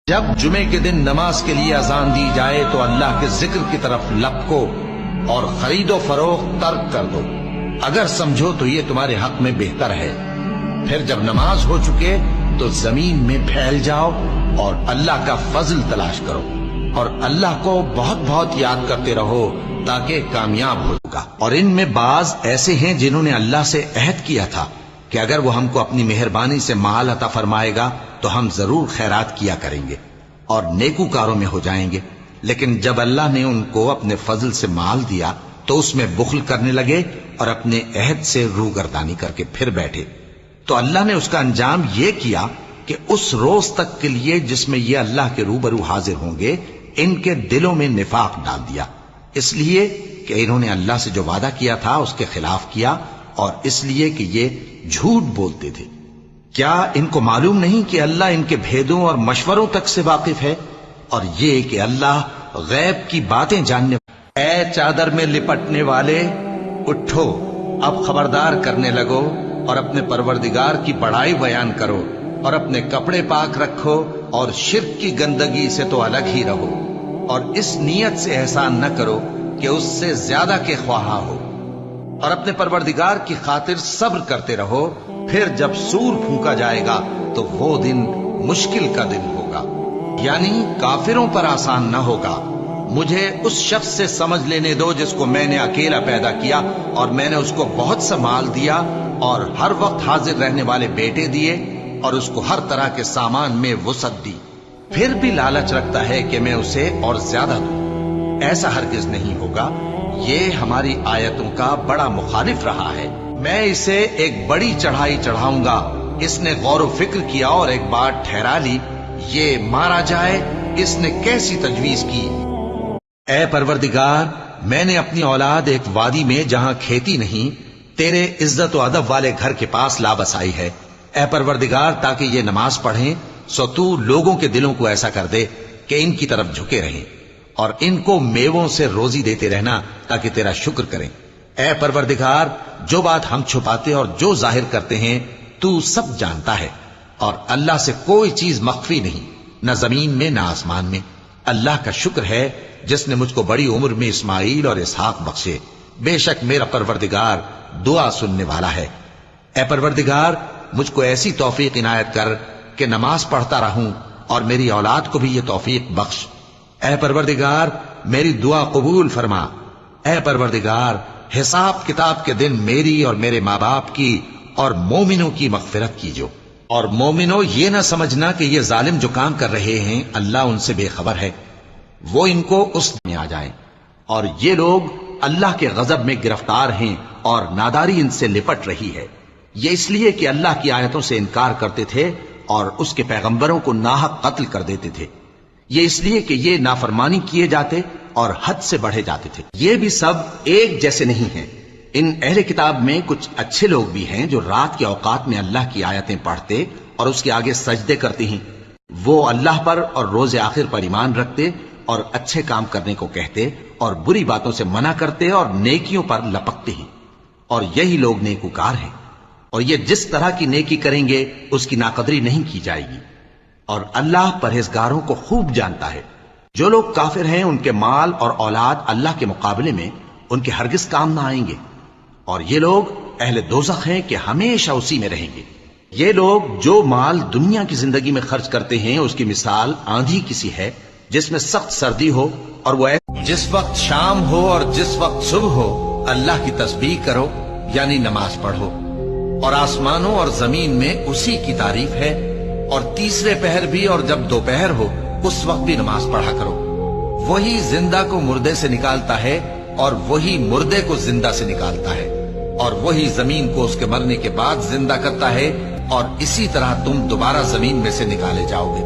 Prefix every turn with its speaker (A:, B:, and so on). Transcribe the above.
A: جب جمعے کے دن نماز کے لیے اذان دی جائے تو اللہ کے ذکر کی طرف لپکو اور خرید و فروخت ترک کر دو، اگر سمجھو تو یہ تمہارے حق میں بہتر ہے۔ پھر جب نماز ہو چکے تو زمین میں پھیل جاؤ اور اللہ کا فضل تلاش کرو، اور اللہ کو بہت بہت یاد کرتے رہو تاکہ کامیاب ہوگا۔ اور ان میں بعض ایسے ہیں جنہوں نے اللہ سے عہد کیا تھا کہ اگر وہ ہم کو اپنی مہربانی سے مال عطا فرمائے گا تو ہم ضرور خیرات کیا کریں گے اور نیکوکاروں میں ہو جائیں گے، لیکن جب اللہ نے ان کو اپنے فضل سے مال دیا تو اس میں بخل کرنے لگے اور اپنے عہد سے روگردانی کر کے پھر بیٹھے۔ تو اللہ نے اس کا انجام یہ کیا کہ اس روز تک کے لیے جس میں یہ اللہ کے روبرو حاضر ہوں گے ان کے دلوں میں نفاق ڈال دیا، اس لیے کہ انہوں نے اللہ سے جو وعدہ کیا تھا اس کے خلاف کیا، اور اس لیے کہ یہ جھوٹ بولتے تھے۔ کیا ان کو معلوم نہیں کہ اللہ ان کے بھیدوں اور مشوروں تک سے واقف ہے، اور یہ کہ اللہ غیب کی باتیں جاننے۔ اے چادر میں لپٹنے والے، اٹھو، اب خبردار کرنے لگو اور اپنے پروردگار کی بڑائی بیان کرو، اور اپنے کپڑے پاک رکھو اور شرک کی گندگی سے تو الگ ہی رہو، اور اس نیت سے احسان نہ کرو کہ اس سے زیادہ کے خواہاں ہو، اور اپنے پروردگار کی خاطر صبر کرتے رہو۔ پھر جب سور پھونکا جائے گا تو وہ دن مشکل کا دن ہوگا، یعنی کافروں پر آسان نہ ہوگا۔ مجھے اس شخص سے سمجھ لینے دو جس کو میں نے اکیلا پیدا کیا، اور میں نے اس کو بہت سا مال دیا اور ہر وقت حاضر رہنے والے بیٹے دیے، اور اس کو ہر طرح کے سامان میں وسعت دی، پھر بھی لالچ رکھتا ہے کہ میں اسے اور زیادہ دوں۔ ایسا ہرگز نہیں ہوگا، یہ ہماری آیتوں کا بڑا مخالف رہا ہے۔ میں اسے ایک بڑی چڑھائی چڑھاؤں گا، اس نے غور و فکر کیا اور ایک بات ٹھہرا لی، یہ مارا جائے، اس نے کیسی تجویز کی۔ اے پروردگار، میں نے اپنی اولاد ایک وادی میں جہاں کھیتی نہیں تیرے عزت و ادب والے گھر کے پاس لا بسائی ہے۔ اے پروردگار، تاکہ یہ نماز پڑھیں سو تو لوگوں کے دلوں کو ایسا کر دے کہ ان کی طرف جھکے رہیں، اور ان کو میووں سے روزی دیتے رہنا تاکہ تیرا شکر کریں۔ اے پروردگار، جو بات ہم چھپاتے اور جو ظاہر کرتے ہیں تو سب جانتا ہے، اور اللہ سے کوئی چیز مخفی نہیں، نہ زمین میں نہ آسمان میں۔ اللہ کا شکر ہے جس نے مجھ کو بڑی عمر میں اسماعیل اور اسحاق بخشے، بے شک میرا پروردگار دعا سننے والا ہے۔ اے پروردگار، مجھ کو ایسی توفیق عنایت کر کہ نماز پڑھتا رہوں، اور میری اولاد کو بھی یہ توفیق بخش۔ اے پروردگار، میری دعا قبول فرما۔ اے پروردگار، حساب کتاب کے دن میری اور میرے ماں باپ کی اور مومنوں کی مغفرت کیجو۔ اور مومنوں، یہ نہ سمجھنا کہ یہ ظالم جو کام کر رہے ہیں اللہ ان سے بے خبر ہے، وہ ان کو اس میں آ جائیں۔ اور یہ لوگ اللہ کے غضب میں گرفتار ہیں اور ناداری ان سے لپٹ رہی ہے، یہ اس لیے کہ اللہ کی آیتوں سے انکار کرتے تھے اور اس کے پیغمبروں کو ناحق قتل کر دیتے تھے، یہ اس لیے کہ یہ نافرمانی کیے جاتے اور حد سے بڑھے جاتے تھے۔ یہ بھی سب ایک جیسے نہیں ہیں، ان اہل کتاب میں کچھ اچھے لوگ بھی ہیں جو رات کے اوقات میں اللہ کی آیتیں پڑھتے اور اس کے آگے سجدے کرتے ہیں، وہ اللہ پر اور روز آخر پر ایمان رکھتے اور اچھے کام کرنے کو کہتے اور بری باتوں سے منع کرتے اور نیکیوں پر لپکتے ہیں، اور یہی لوگ نیکوکار ہیں۔ اور یہ جس طرح کی نیکی کریں گے اس کی ناقدری نہیں کی جائے گی، اور اللہ پرہیزگاروں کو خوب جانتا ہے۔ جو لوگ کافر ہیں ان کے مال اور اولاد اللہ کے مقابلے میں ان کے ہرگز کام نہ آئیں گے، اور یہ لوگ اہل دوزخ ہیں کہ ہمیشہ اسی میں رہیں گے۔ یہ لوگ جو مال دنیا کی زندگی میں خرچ کرتے ہیں اس کی مثال آندھی کسی ہے جس میں سخت سردی ہو، اور وہ جس وقت شام ہو اور جس وقت صبح ہو اللہ کی تسبیح کرو، یعنی نماز پڑھو، اور آسمانوں اور زمین میں اسی کی تعریف ہے، اور تیسرے پہر بھی اور جب دوپہر ہو اس وقت بھی نماز پڑھا کرو۔ وہی زندہ کو مردے سے نکالتا ہے اور وہی مردے کو زندہ سے نکالتا ہے، اور وہی زمین کو اس کے مرنے کے بعد زندہ کرتا ہے، اور اسی طرح تم دوبارہ زمین میں سے نکالے جاؤ گے۔